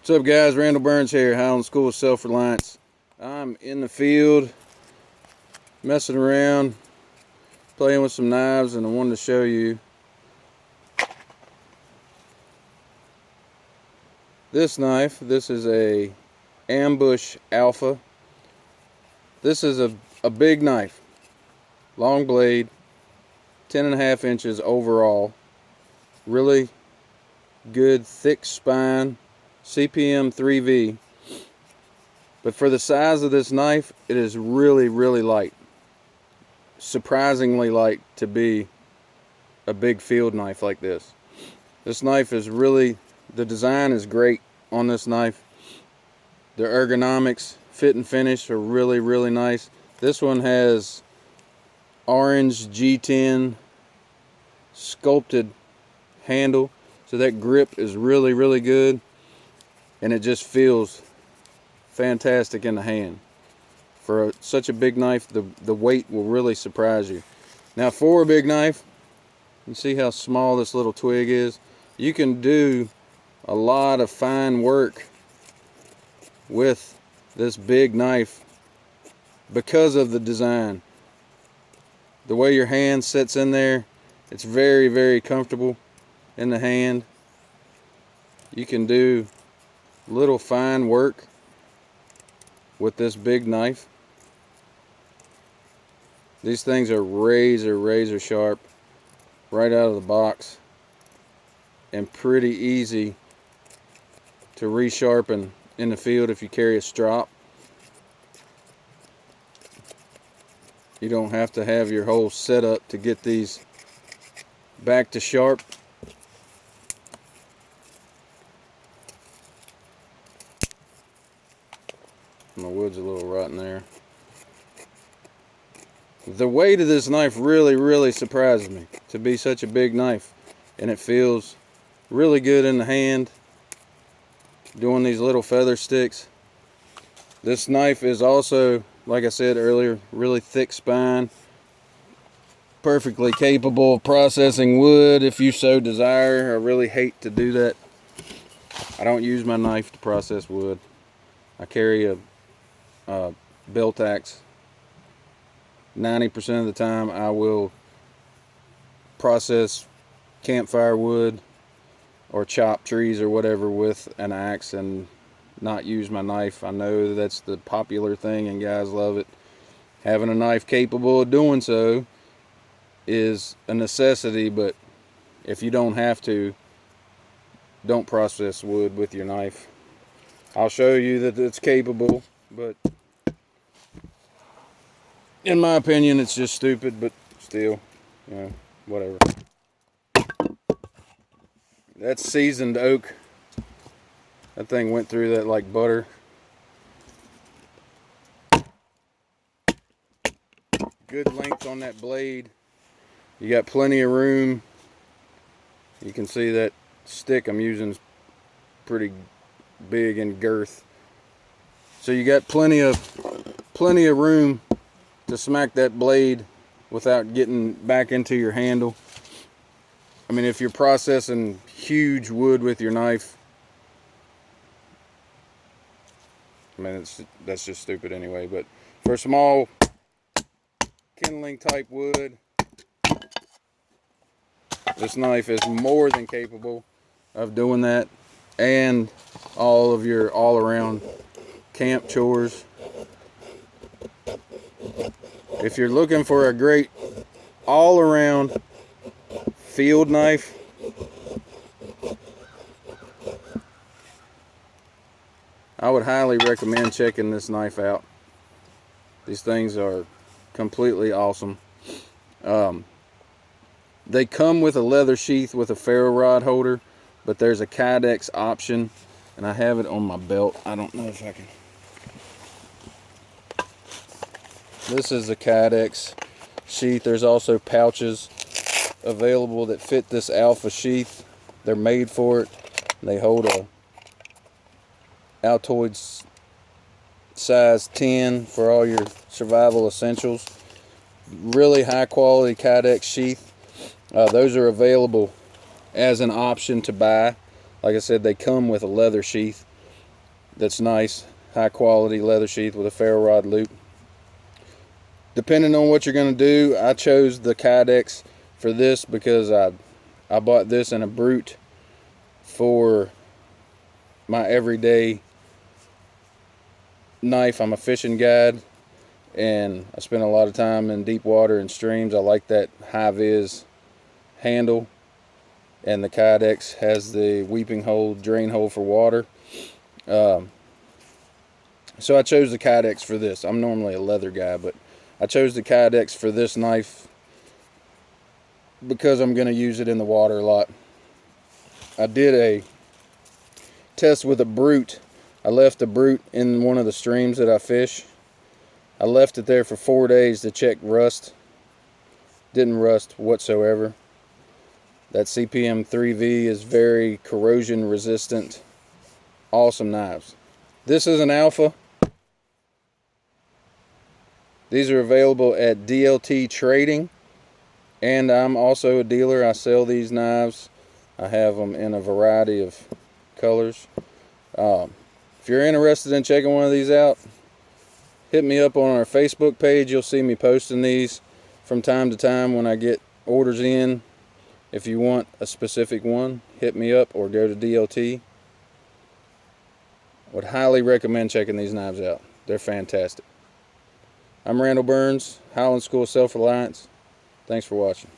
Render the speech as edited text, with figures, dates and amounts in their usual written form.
What's up, guys? Randall Burns here, Highland School of Self-Reliance. I'm in the field messing around, playing with some knives, and I wanted to show you this knife. This is a Ambush Alpha. This is a big knife, long blade, 10.5 inches overall, really good thick spine, CPM 3V. But for the size of this knife, it is really light. Surprisingly light to be a big field knife like this. This knife is really, the design is great on this knife. The ergonomics, fit and finish are really nice. This one has orange G10 sculpted handle, so that grip is really good, and it just feels fantastic in the hand. For such a big knife, the weight will really surprise you. Now, for a big knife, you see how small this little twig is? You can do a lot of fine work with this big knife because of the design. The way your hand sits in there, it's very comfortable in the hand. You can do little fine work with this big knife. These things are razor sharp right out of the box, and pretty easy to resharpen in the field if you carry a strop. You don't have to have your whole setup to get these back to sharp. My wood's a little rotten there. The weight of this knife really surprises me to be such a big knife, and it feels really good in the hand doing these little feather sticks. This knife is also, like I said earlier, really thick spine, perfectly capable of processing wood if you so desire. I really hate to do that. I don't use my knife to process wood. I carry a belt axe. 90% of the time I will process campfire wood or chop trees or whatever with an axe and not use my knife. I know that's the popular thing and guys love it. Having a knife capable of doing so is a necessity, but if you don't have to, don't process wood with your knife. I'll show you that it's capable, but in my opinion, it's just stupid, but still, you know, whatever. That's seasoned oak. That thing went through that like butter. Good length on that blade. You got plenty of room. You can see that stick I'm using is pretty big in girth. So you got plenty of room to smack that blade without getting back into your handle. I mean, if you're processing huge wood with your knife, I mean, that's just stupid anyway. But for small kindling type wood, this knife is more than capable of doing that, and all of your all-around camp chores. If you're looking for a great all-around field knife, I would highly recommend checking this knife out. These things are completely awesome. They come with a leather sheath with a ferro rod holder, but there's a Kydex option, and I have it on my belt. I don't know if I can. This is a Kydex sheath. There's also pouches available that fit this Alpha sheath. They're made for it. They hold a Altoids size 10 for all your survival essentials. Really high quality Kydex sheath. Those are available as an option to buy. Like I said, they come with a leather sheath. that's nice, high quality leather sheath with a ferro rod loop. Depending on what you're going to do, I chose the Kydex for this because I bought this in a Brute for my everyday knife. I'm a fishing guide, and I spend a lot of time in deep water and streams. I like that high vis handle, and the Kydex has the weeping hole, drain hole for water. So I chose the Kydex for this. I'm normally a leather guy, but I chose the Kydex for this knife because I'm going to use it in the water a lot. I did a test with a Brute. I left the Brute in one of the streams that I fish. I left it there for 4 days to check rust. Didn't rust whatsoever. That CPM 3V is very corrosion resistant. Awesome knives. This is an alpha. These are available at DLT Trading, and I'm also a dealer. I sell these knives. I have them in a variety of colors. If you're interested in checking one of these out, hit me up on our Facebook page. You'll see me posting these from time to time when I get orders in. If you want a specific one, hit me up or go to DLT. Would highly recommend checking these knives out. They're fantastic. I'm Randall Burns, Highland School Self-Reliance. Thanks for watching.